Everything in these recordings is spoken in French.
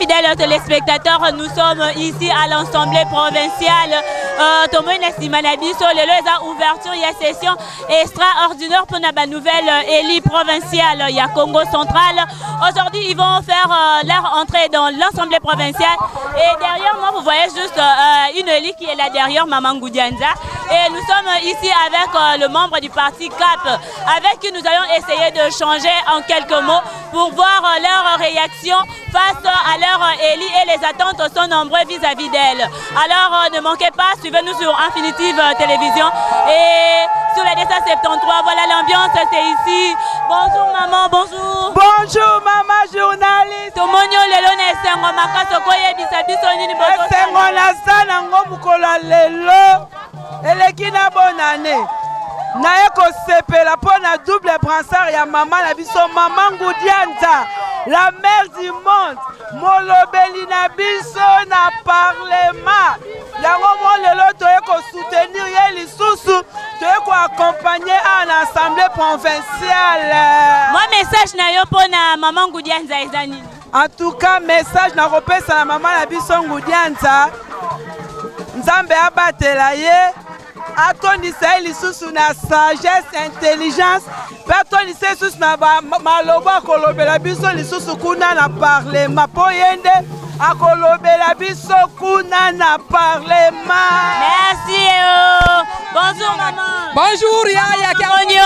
fidèles téléspectateurs, nous sommes ici à l'Assemblée provinciale. Tomoni Simanabiso, le lieu ouverture, il y a session extraordinaire pour la nouvelle élite provinciale, il y a Congo central. Aujourd'hui, ils vont faire leur entrée dans l'Assemblée provinciale. Et derrière moi, vous voyez juste une élite qui est là derrière, Maman Ngoudianza. Et nous sommes ici avec le membre du parti CAP, avec qui nous allons essayer de changer en quelques mots pour voir leur réaction face à leur élite et les attentes sont nombreuses vis-à-vis d'elle. Alors ne manquez pas, suivez-nous sur Infinitive Télévision et sur la 273. Voilà l'ambiance, c'est ici. Bonjour maman, bonjour. Bonjour maman journaliste. Tomonio lelo na esengo makaso koye bisabiso nini boto. Esengo na sana ngomukola lelo. Eleki na bonne année. Naye kosepela pona double brassard ya maman na biso Maman Ngoudianza, la mère du monde. Molobeli na biso na parlement. Yango mo lelo toye ko soutenir ye lisusu, toye ko accompagner en assemblée provinciale. Moi message na yo pona Maman Ngoudianza ezani. En tout cas message na kopesa na maman na biso Ngoudianza. Nzambe abatela ye. Atondisa lisusu na sagesse, intelligence, atondisa lisusu na maloba kolobela biso lisusu kuna na parlement po yende akolobela biso kuna na parlement. Merci. Bonjour maman. Bonjour yaya Kamonio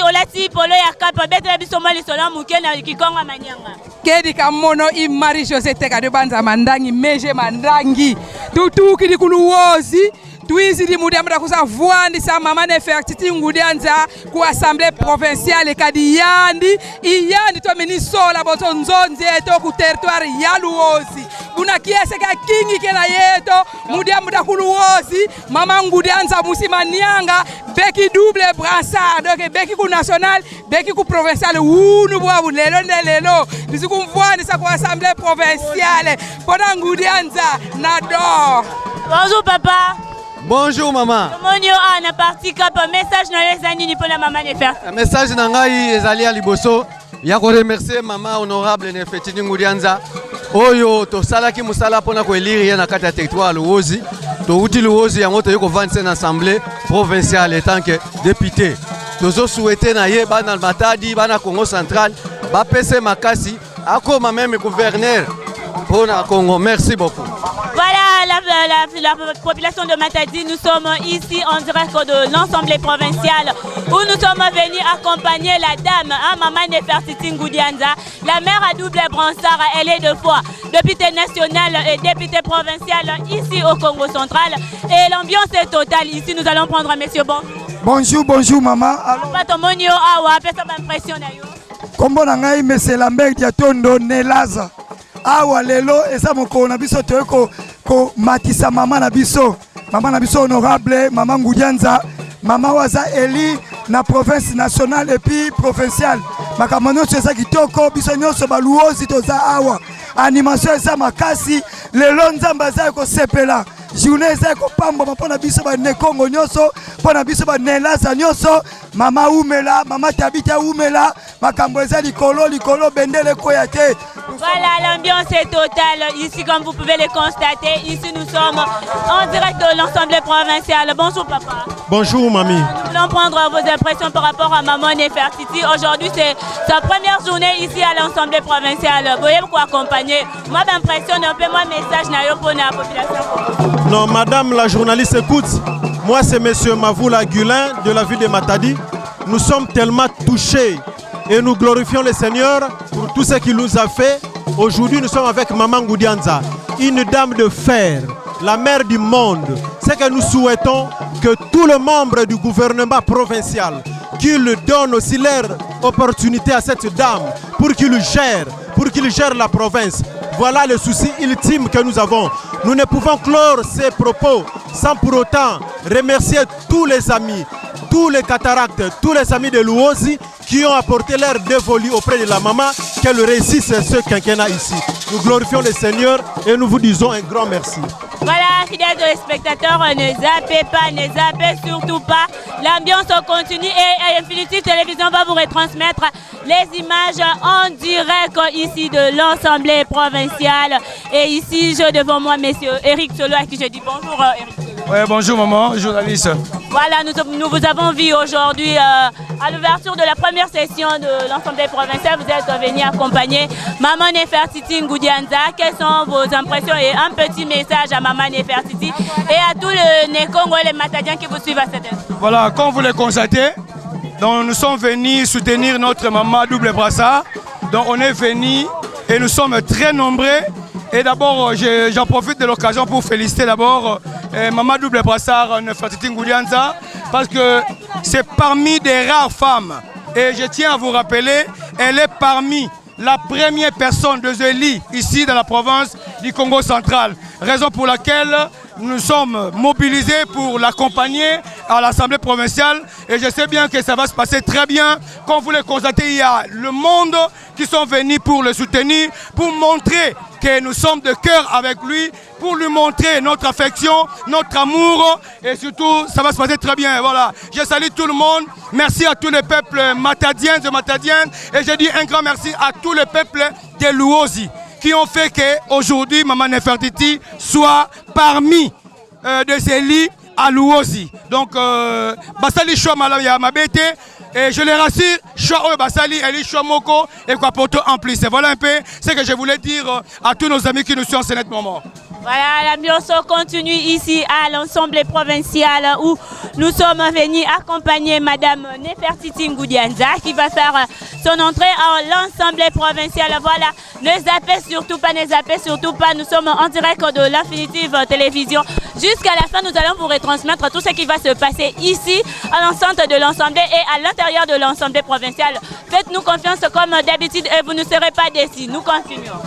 olati polo ya kapa betela biso mali sola muke na kikonga manyanga. Kedi kamono i Marie José teka de banza mandangi meje mandangi tutuki di kuluozi. Tuizi di mudiamda kusavwandi sa Maman Nefertiti Ngoudianza ku assemblée provinciale kadi iyandi to minisola boto nzonzi eto ku territoire ya Luozi buna kiese ka kingi kena yeto mudiamda kuluozi Maman Ngoudianza musimanianga beki double brassard donc beki ku national beki ku provincial unu bwa lelo nisikumvwandi sa ku assemblée provinciale pona Ngoudianza nado. Bonjour papa. Bonjour maman. Tomonio na parti CAP message na les anini pour la Maman Nefertiti. Message na ngai ezali ya liboso ya ko remercier maman honorable Nefertiti Ngoudianza oyo to salaki musala pona ko élire ya na kati ya territoire Luozi to uti Luozi yango to yeko vendre na assemblée provinciale en tant que député. Tozo souhaiter na ye bana Matadi bana Congo central ba pese makasi akoma même gouverneur pour na Congo. Merci beaucoup. Voilà la population de Matadi, nous sommes ici en direct de l'Assemblée provinciale où nous sommes venus accompagner la dame, Maman Nefertiti Ngoudianza, la mère à double brassard, elle est deux fois députée nationale et députée provinciale ici au Congo central et l'ambiance est totale ici. Nous allons prendre monsieur Bonjour maman. Papa Tomonio awa, pesa ba impression na yo. Kombo na ngai monsieur Lambert Diatondo Nelaza. Awa lelo eza moko na biso toyeko ko matisa maman na biso honorable Maman Ngoudianza, maman waza eli na province nationale et puis provinciale makambo nyonso eza kitoko biso nyonso baluozi toza awa animation eza makasi lelo nzambe aza kosepela journée eza kopamba mpona biso bane Kongo nyonso mpona biso banelaza nyonso mama umela mama Tabita umela makambo eza likolo bendele koya te. Voilà, l'ambiance est totale ici comme vous pouvez le constater. Ici nous sommes en direct de l'Assemblée provinciale. Bonjour papa. Bonjour mamie. Nous voulons prendre vos impressions par rapport à Maman Nefertiti. Aujourd'hui c'est sa première journée ici à l'Assemblée provinciale. Vous voyez pourquoi accompagner. Moi m'impressionne un peu mon message pour la population. Non madame la journaliste écoute. Moi c'est monsieur Mavoula Gulin de la ville de Matadi. Nous sommes tellement touchés. Et nous glorifions le Seigneur pour tout ce qu'il nous a fait. Aujourd'hui, nous sommes avec Maman Ngoudianza, une dame de fer, la mère du monde. C'est que nous souhaitons que tous les membres du gouvernement provincial, qu'ils donnent aussi leur opportunité à cette dame pour qu'il gère la province. Voilà le souci ultime que nous avons. Nous ne pouvons clore ces propos sans pour autant remercier tous les amis, tous les cataractes, tous les amis de Luozi qui ont apporté leur dévolu auprès de la maman, qu'elle réussisse ce quinquennat ici. Nous glorifions le Seigneur et nous vous disons un grand merci. Voilà, fidèles téléspectateurs, ne zappez pas, ne zappez surtout pas. L'ambiance continue et Infinitive Télévision va vous retransmettre les images en direct ici de l'Assemblée provinciale. Et ici, j'ai devant moi monsieur Eric Solo à qui je dis bonjour Eric Solo. Oui, bonjour maman, journaliste. Voilà, nous vous avons vu aujourd'hui à l'ouverture de la première session de l'Assemblée provinciale. Vous êtes venu accompagner Maman Nefertiti Ngoudianza. Quelles sont vos impressions et un petit message à Maman Nefertiti et à tous les Nékongo et les Matadiens qui vous suivent à cette instant? Voilà, comme vous le constatez, donc nous sommes venus soutenir notre maman Double Brassard. Donc on est venus et nous sommes très nombreux. Et d'abord, j'en profite de l'occasion pour féliciter d'abord Maman Double Brassard Nefertiti Ngoudianza parce que c'est parmi des rares femmes. Et je tiens à vous rappeler, elle est parmi la première personne de Zélie ici dans la province du Congo central. Raison pour laquelle nous sommes mobilisés pour l'accompagner à l'Assemblée provinciale et je sais bien que ça va se passer très bien. Comme vous le constatez, il y a le monde qui sont venus pour le soutenir, pour montrer que nous sommes de cœur avec lui, pour lui montrer notre affection, notre amour et surtout ça va se passer très bien. Voilà, je salue tout le monde, merci à tous les peuples matadiens et matadiennes et je dis un grand merci à tous les peuples de Luozi qui ont fait qu'aujourd'hui Maman Nefertiti soit parmi de ces lits à Luozi. Donc, Basali Choua Malaya Mabete, et je les rassure, Choua Basali, Eli Choua Moko et Kwapoto en plus. Et voilà un peu ce que je voulais dire à tous nos amis qui nous suivent en ce moment. Voilà, l'ambiance continue ici à l'Assemblée provinciale où nous sommes venus accompagner Madame Nefertiti Ngoudianza qui va faire son entrée à l'Assemblée provinciale. Voilà, ne zappez surtout pas, ne zappez surtout pas. Nous sommes en direct de l'Infinitive Télévision. Jusqu'à la fin, nous allons vous retransmettre tout ce qui va se passer ici à l'enceinte de l'Assemblée et à l'intérieur de l'Assemblée provinciale. Faites-nous confiance comme d'habitude et vous ne serez pas déçus. Nous continuons.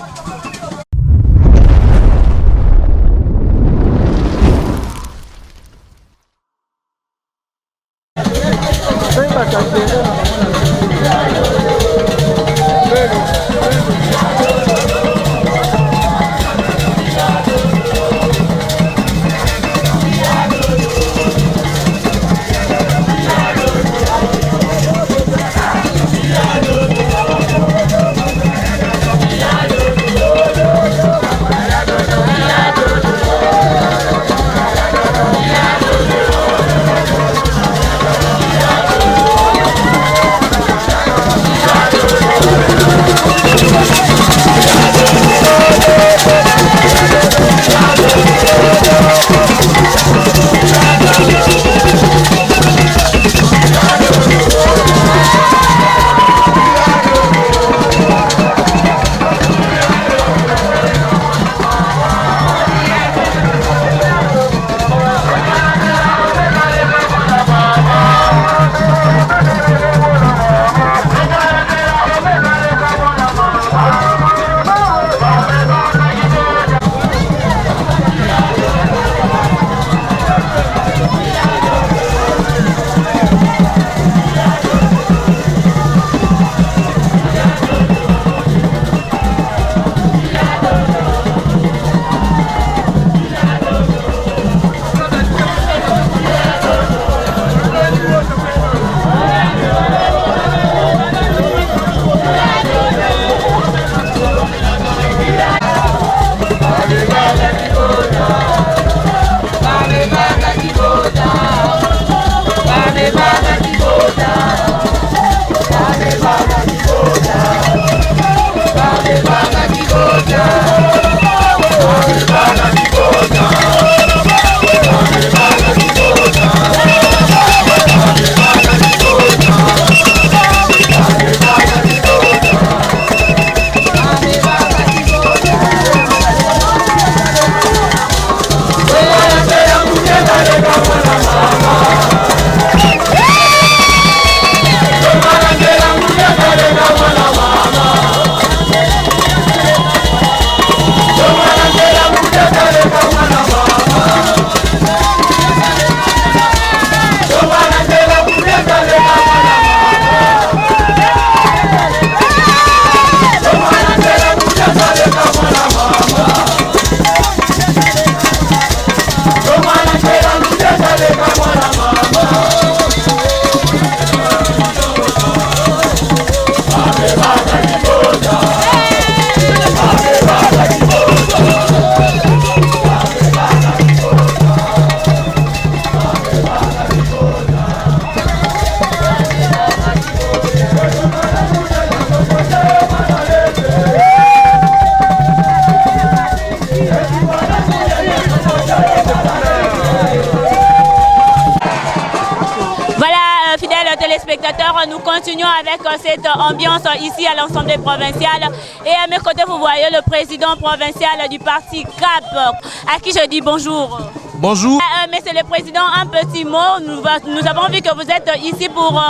téléspectateurs, nous continuons avec cette ambiance ici à l'Assemblée provinciale. Et à mes côtés, vous voyez le président provincial du parti CAP, à qui je dis bonjour. Bonjour. Monsieur le Président, un petit mot. Nous avons vu que vous êtes ici pour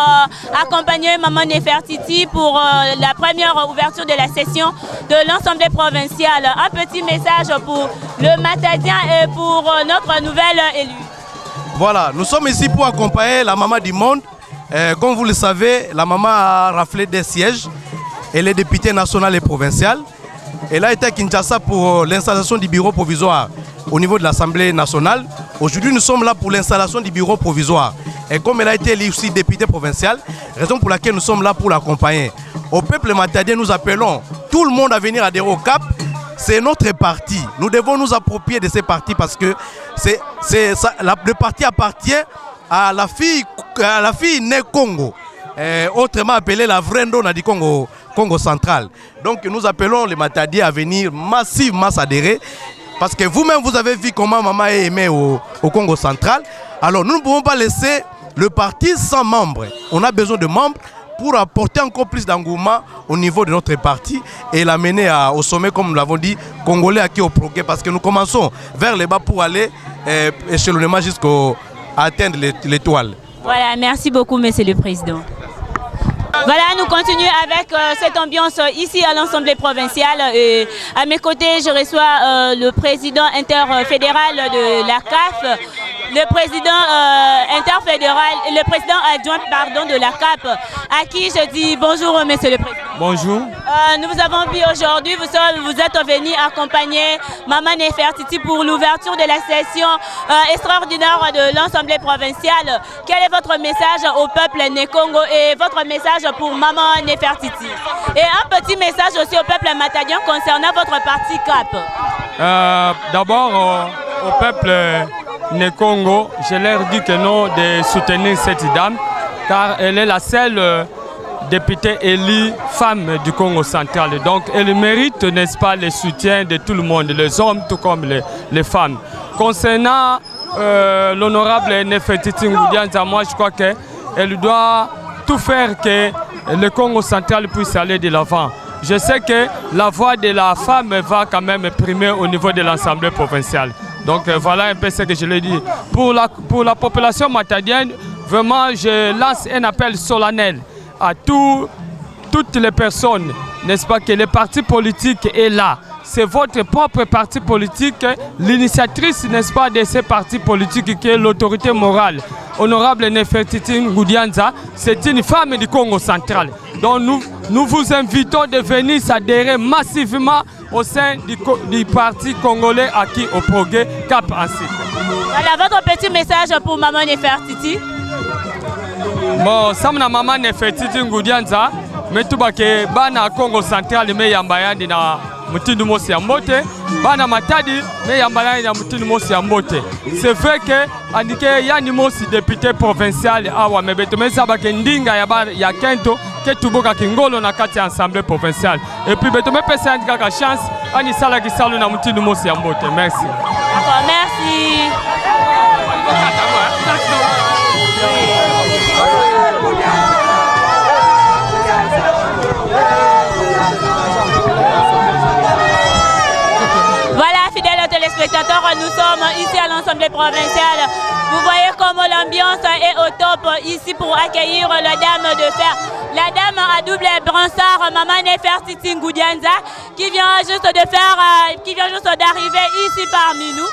accompagner Maman Nefertiti pour la première ouverture de la session de l'Assemblée provinciale. Un petit message pour le Matadien et pour notre nouvelle élue. Voilà, nous sommes ici pour accompagner la maman du monde. Comme vous le savez, la maman a raflé des sièges. Elle est députée nationale et provinciale. Elle a été à Kinshasa pour l'installation du bureau provisoire au niveau de l'Assemblée nationale. Aujourd'hui, nous sommes là pour l'installation du bureau provisoire. Et comme elle a été élue aussi députée provinciale, raison pour laquelle nous sommes là pour l'accompagner. Au peuple matadien, nous appelons tout le monde à venir adhérer au CAP. C'est notre parti. Nous devons nous approprier de ces partis parce que le parti appartient à la fille née Congo, autrement appelée la vraie Ndona du Congo central. Donc nous appelons les Matadiens à venir massivement s'adhérer. Parce que vous-même, vous avez vu comment maman est aimée au Congo central. Alors nous ne pouvons pas laisser le parti sans membres. On a besoin de membres pour apporter encore plus d'engouement au niveau de notre parti et l'amener au sommet, comme nous l'avons dit, congolais acquis au progrès. Parce que nous commençons vers les bas pour aller échelonnement jusqu'à atteindre l'étoile. Voilà, merci beaucoup, Monsieur le Président. Voilà, nous continuons avec cette ambiance ici à l'Assemblée provinciale. Et à mes côtés, je reçois le président interfédéral de la CAF, le président interfédéral, le président adjoint de la CAP, à qui je dis bonjour, Monsieur le Président. Bonjour. Nous vous avons vu aujourd'hui, vous êtes venu accompagner Maman Nefertiti pour l'ouverture de la session extraordinaire de l'Assemblée provinciale. Quel est votre message au peuple Né-Congo et votre message pour Maman Nefertiti? Et un petit message aussi au peuple matadien concernant votre parti CAP. D'abord, au peuple Né-Congo, je leur dis que non de soutenir cette dame, car elle est la seule députée élue femme du Congo central. Donc elle mérite, n'est-ce pas, le soutien de tout le monde, les hommes tout comme les femmes. Concernant l'honorable Nefertiti Ngudianza, moi je crois qu'elle doit tout faire que le Congo central puisse aller de l'avant. Je sais que la voix de la femme va quand même primer au niveau de l'Assemblée provinciale. Donc voilà un peu ce que je l'ai dit. Pour la population matadienne, vraiment je lance un appel solennel à toutes les personnes, n'est-ce pas, que le parti politique est là. C'est votre propre parti politique, l'initiatrice, n'est-ce pas, de ces partis politiques qui est l'autorité morale. Honorable Nefertiti Ngudianza, c'est une femme du Congo central. Donc nous vous invitons de venir s'adhérer massivement au sein du parti congolais acquis au progrès CAP ainsi. Voilà votre petit message pour Maman Nefertiti. Bon, samna Maman Nefertiti Ngudianza, mais tout que bana Congo central me yambayandi na mutindu mosi ya mbote, bana matadi me yambayandi na mutindu mosi ya mbote. C'est vrai que andike yani mosi député provincial awa mebeto mesa ba kendinga ya kento ke tuboka kingolo na kati ya assemblée provinciale. Et puis beto me pesa andika ka chance ani sala ki salu na mutindu mosi ya mbote. Merci. D'accord, merci. Voilà, fidèles téléspectateurs, nous sommes ici à l'Assemblée provinciale. Vous voyez comment l'ambiance est au top ici pour accueillir la dame de fer. La dame à double bransard, Maman Nefertiti Ngudianza, qui vient juste d'arriver ici parmi nous.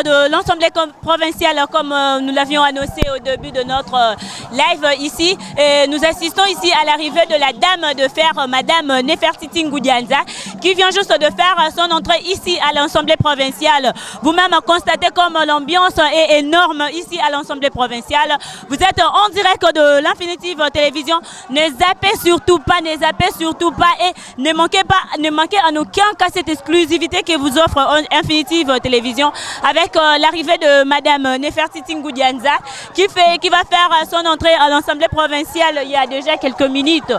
de l'Assemblée provinciale, comme nous l'avions annoncé au début de notre live ici. Et nous assistons ici à l'arrivée de la dame de fer, Madame Nefertiti Ngoudianza, qui vient juste de faire son entrée ici à l'Assemblée provinciale. Vous-même constatez comme l'ambiance est énorme ici à l'Assemblée provinciale. Vous êtes en direct de l'Infinitive Télévision. Ne zappez surtout pas, et ne manquez en aucun cas cette exclusivité que vous offre Infinitive Télévision avec l'arrivée de Madame Nefertiti Ngoudianza qui va faire son entrée à l'Assemblée provinciale il y a déjà quelques minutes.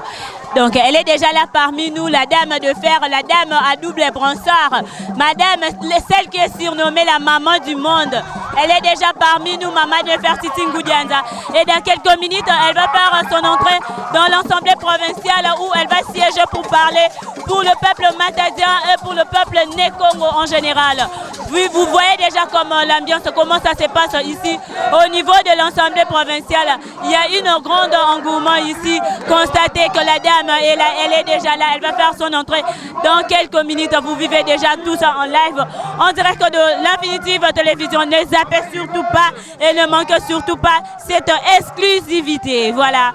Donc elle est déjà là parmi nous, la dame de fer, la dame à double bransard, madame, celle qui est surnommée la maman du monde. Elle est déjà parmi nous, Maman Nefertiti Ngoudianza. Et dans quelques minutes, elle va faire son entrée dans l'Assemblée provinciale où elle va siéger pour parler pour le peuple matadien et pour le peuple né-Congo en général. Oui, vous voyez déjà l'ambiance, comment ça se passe ici. Au niveau de l'Assemblée provinciale, il y a un grand engouement ici. Constatez que la dame est là, elle est déjà là, elle va faire son entrée dans quelques minutes. Vous vivez déjà tout ça en live, en direct de l'Infinitive Télévision. Ne zappez surtout pas et ne manquez surtout pas cette exclusivité. Voilà.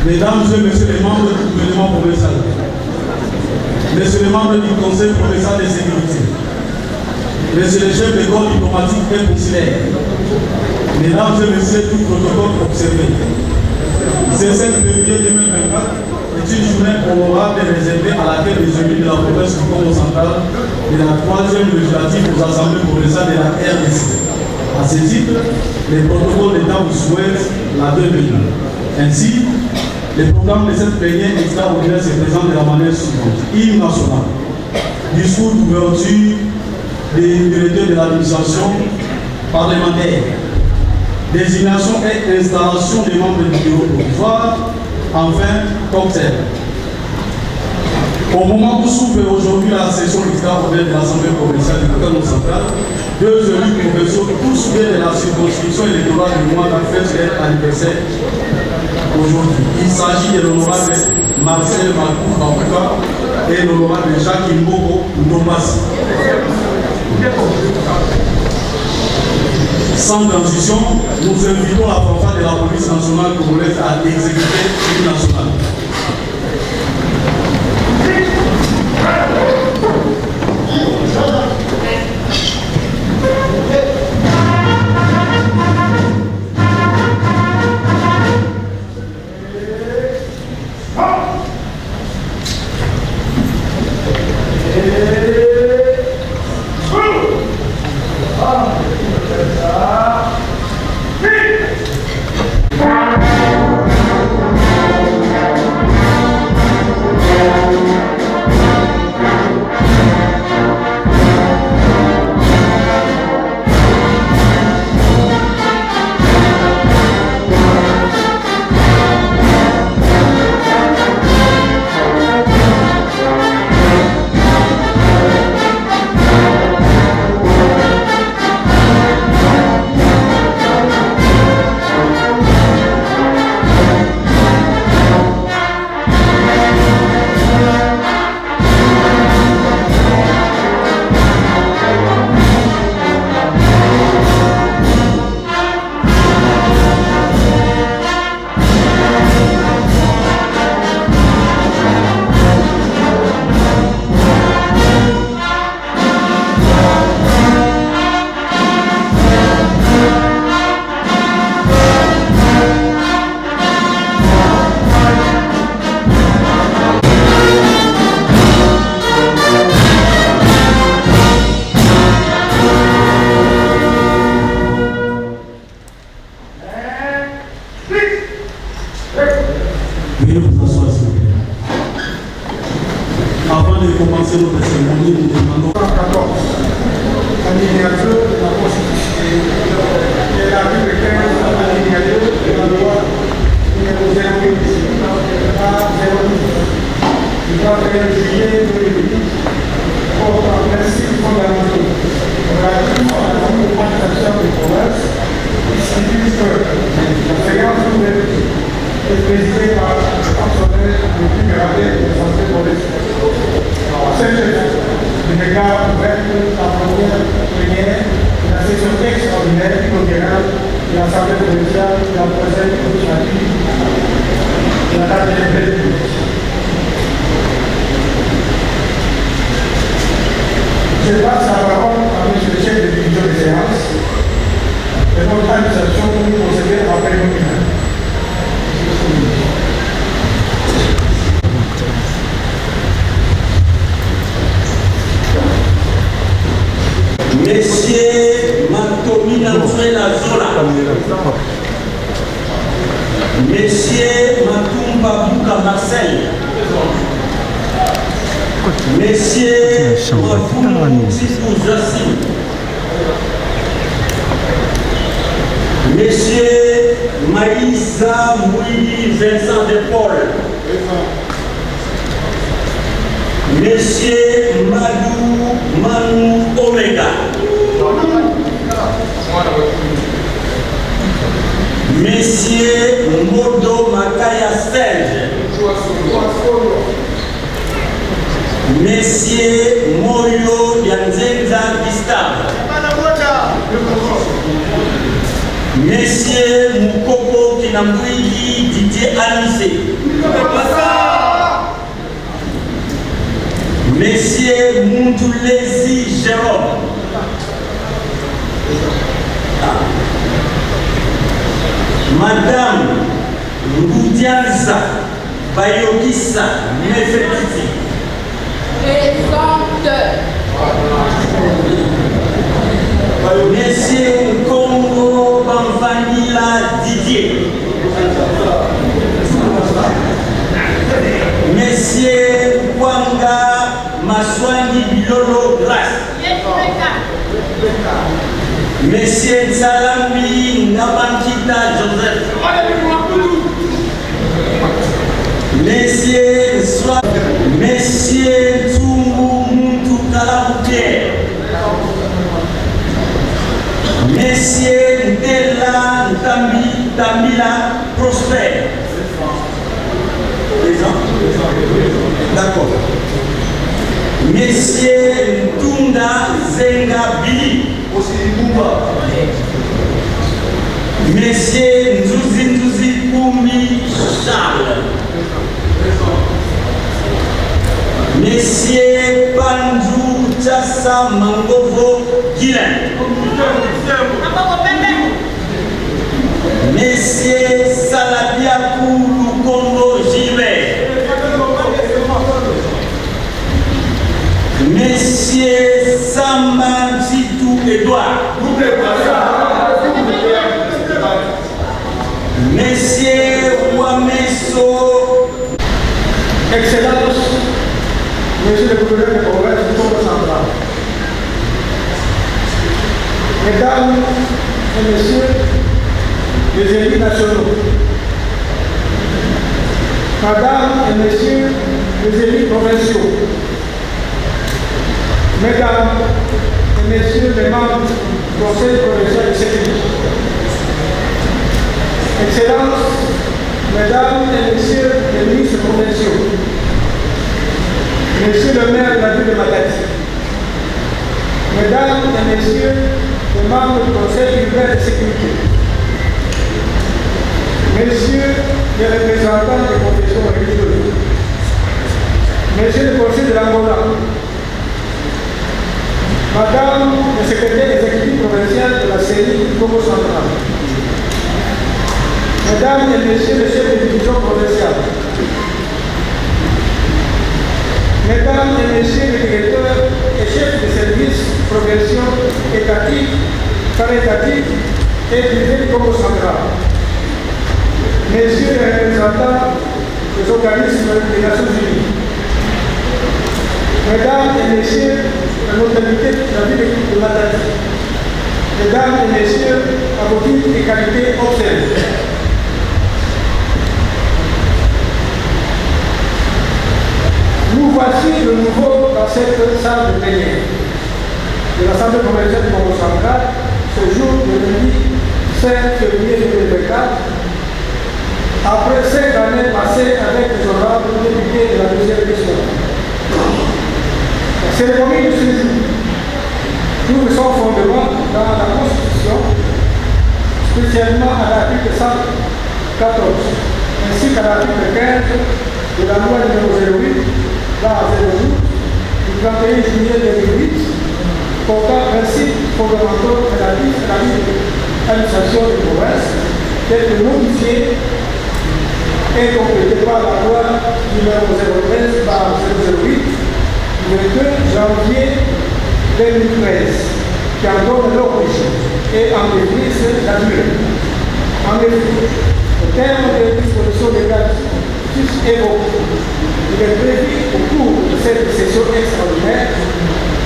Mesdames et messieurs les membres du gouvernement provincial, messieurs les membres du Conseil provincial de sécurité, messieurs les chefs de corps diplomatiques et consulaires, mesdames et messieurs, tout protocole observé. Ce 7 février 2024 est une journée honorable et réservée à laquelle les élus de la province du Congo central de la 3e législative aux assemblées provinciales de la RDC. À ce titre, les protocoles d'État vous souhaitent la bienvenue. Ainsi, le programme de cette plénière extraordinaire se présente de la manière suivante. Hymne national, discours d'ouverture des directeurs de l'administration parlementaire, Désignation et installation des membres du bureau provisoire. Enfin, cocktail. Au moment où s'ouvre aujourd'hui la session extraordinaire de l'Assemblée provinciale du Congo central, 2 élus provinciaux, tous viennent de la circonscription électorale du mois d'Afrique fête leur anniversaire aujourd'hui. Il s'agit de l'honorable Marcel Malkou Bambouka et l'honorable Jacques Mboko Ndombasi. Sans transition, nous invitons la fanfare de la police nationale congolaise à exécuter l'hymne national. Avant de commencer notre cérémonie, nous demandons 14, alinéa 2 de la Constitution et l'article 15, alinéa 2 de la loi numéro 08 du 31 juillet 2008 portant principes fondamentaux relatifs à la démocratisation des provinces, il stipule que la séance ouverte est présidée par le fonctionnaire le plus gradé de l'Assemblée provinciale. Cette déclare ouverte la première plénière de la session extraordinaire inaugurale de l'Assemblée provinciale de la prochaine législature de la date de l'événement. Je passe la parole à M. le chef de division des séances de notre administration pour nous procéder à l'appel nominal. Messieurs Matomi Namfrela Zola, Messieurs Matumba Bouka Marcel, Messieurs Mafoumou Sisou Jassi, Messieurs Maïssa Mouili Vincent de Paul, Messieurs Madou Manu Omega, Messieurs Modo Makaya Serge, Messieurs Moyo Yanzenza Gustave, Messieurs Mukoko Kinamwili Didier Anissé, Messieurs Mundulezi Jérôme, Madame Ngoudianza Bayokissa Nefetiti, Messieurs Congo Banvanila Didier, Messieurs Kwanga Maswangi Bilolo Grace, Monsieur Salami Nabankita Joseph, Monsieur Tsumbu Muntu Kalabouke, Monsieur Ndela Tamila Prosper. D'accord. Monsieur Ntunda Zenga Billy. Monsieur Nzuzi Koumi Charles. Monsieur Panjou Tchassa Mangovo Guilain. Monsieur Saladiakou Lukondo Gilbert. Monsieur Samba Chitou Edouard. Monsieur Wameso. Excellence, Monsieur le gouverneur de province du Congo central. Mesdames et Messieurs les élus nationaux, Madame et Messieurs les élus provinciaux, Mesdames et Messieurs les membres du Conseil provincial de sécurité, Excellences, Mesdames et Messieurs les ministres provinciaux, Monsieur le maire de la ville de Matadi, Mesdames et Messieurs les membres du Conseil urbain de sécurité, Messieurs les représentants des confessions religieuses, Monsieur le conseiller de l'Angola, Madame le secrétaire exécutif provincial de la CENI du Congo central, Mesdames et Messieurs les chefs de division provinciale, Mesdames et Messieurs les directeurs et chefs de services provinciaux étatiques, caritatiques et privés du Congo central, Messieurs les représentants des organismes des Nations Unies, Mesdames et Messieurs les notabilités de la ville de Matadi, Mesdames et Messieurs à vos titres et qualités observées. Nous voici de nouveau dans cette salle de plénière de l'Assemblée provinciale du Congo central, ce jour de lundi 5 février 2024, après 5 années passées avec les honorables députés de la deuxième mission. La cérémonie de ce jour trouve son fondement dans la Constitution, spécialement à l'article 114, ainsi qu'à l'article 15 de la loi numéro 08, du 31 juillet 2008, portant principes fondamentaux relatifs à l'administration des provinces, tels que modifiés et complétés par la loi numéro 013 par 008 du 22 janvier 2013, qui en donne l'origine et en définissent la durée. En effet, au terme des dispositions légales évoquées, il est prévu au cours de cette session extraordinaire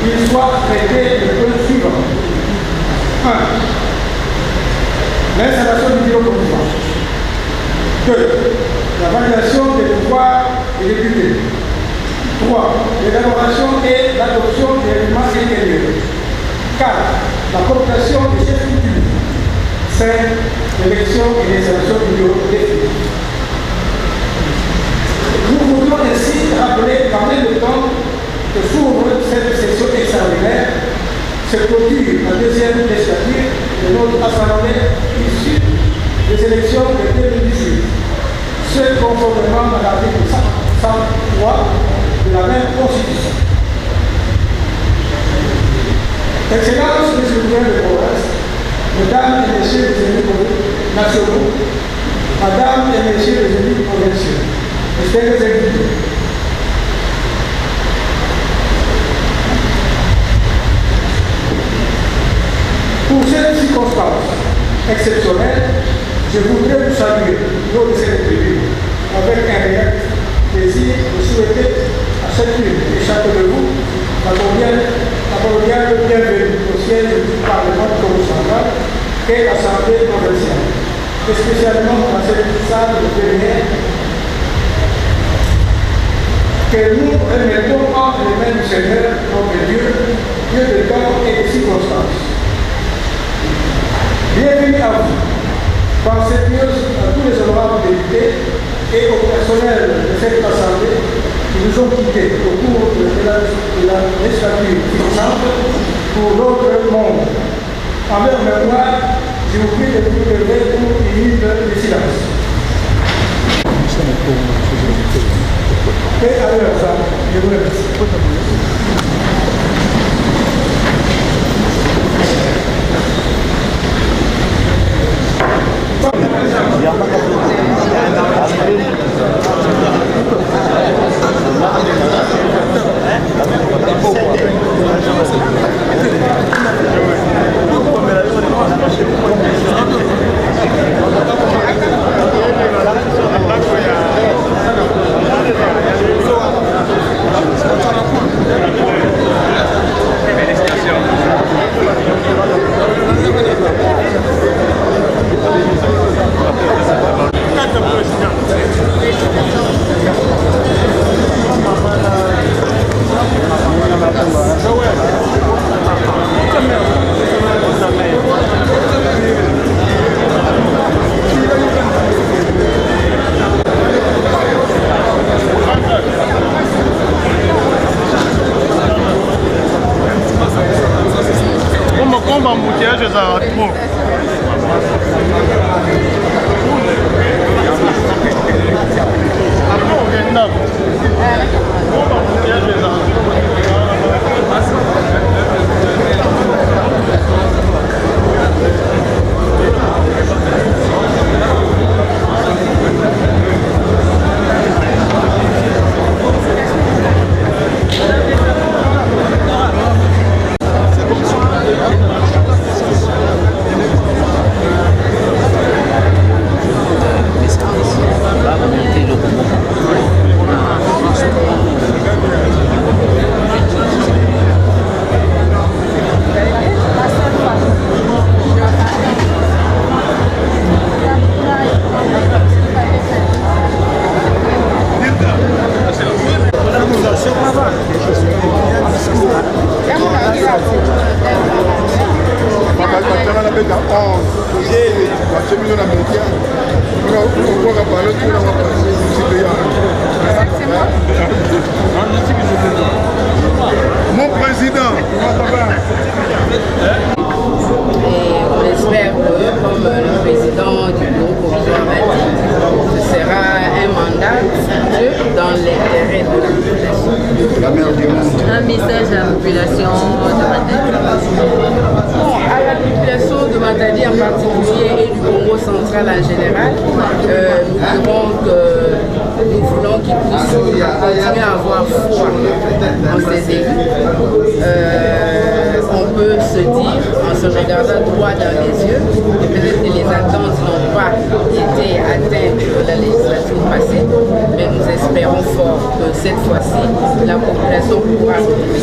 qu'il soit traité le point suivant. 1. L'installation du bureau provisoire. 2. La validation des pouvoirs des députés. 3. L'élaboration et l'adoption des règlements intérieurs. 4. La cooptation des chefs coutumiers. 5. L'élection et l'installation du bureau définitif. Nous voulons ainsi rappeler qu'en même temps que s'ouvre cette session extraordinaire, se clôture la deuxième législature de notre Assemblée issue des élections de 2018, ce conformément à l'article 103 de la même Constitution. Excellences, Monsieur le gouverneur de province, Mesdames et Messieurs les élus nationaux, Madame et Messieurs les élus provinciaux, Messieurs les élus, pour cette circonstance exceptionnelle, je voudrais vous saluer lors de cette tribune avec un réel plaisir de souhaiter à chacune et chacun de vous la cordiale bienvenue au siège du Parlement du Congo central que nous remettons entre les mains du Seigneur, notre Dieu, Dieu de temps et de circonstances. Bienvenue à vous, par cette news, à tous les honorables députés et au personnel de cette assemblée qui nous ont quittés au cours de la législature finissante pour notre monde. En leur mémoire, je vous prie de vous lever pour une minute de silence. Et à l'heure, je vous remercie. Mon président. Et on espère que, comme le président du groupe provisoire m'a dit, ce sera un mandat dans l'intérêt de la population. Un message à la population de Matadi. Bon, à la population de Matadi en particulier et du Congo central en général, nous voulons qu'ils puissent continuer à avoir foi en ces élus. On peut se dire, en se regardant droit dans les yeux, et peut-être que les attentes n'ont pas été atteintes de la législature passée, mais nous espérons fort que cette fois-ci, la population pourra retrouver.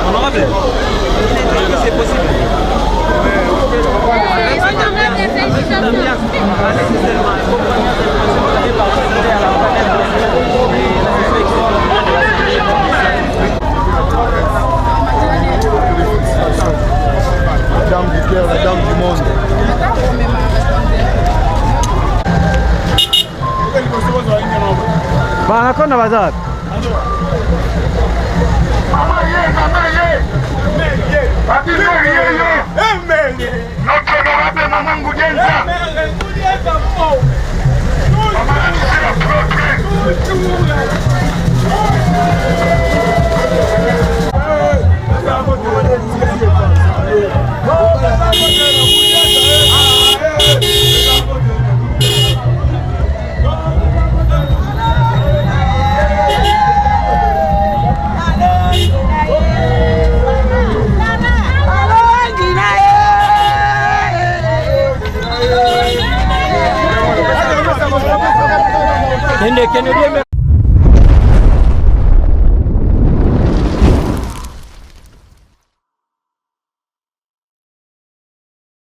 Honorable, c'est possible. La dame du cœur, la dame du monde. Banakona bazar. Notre honorable Maman Ngoudienza. Yeah. kende bien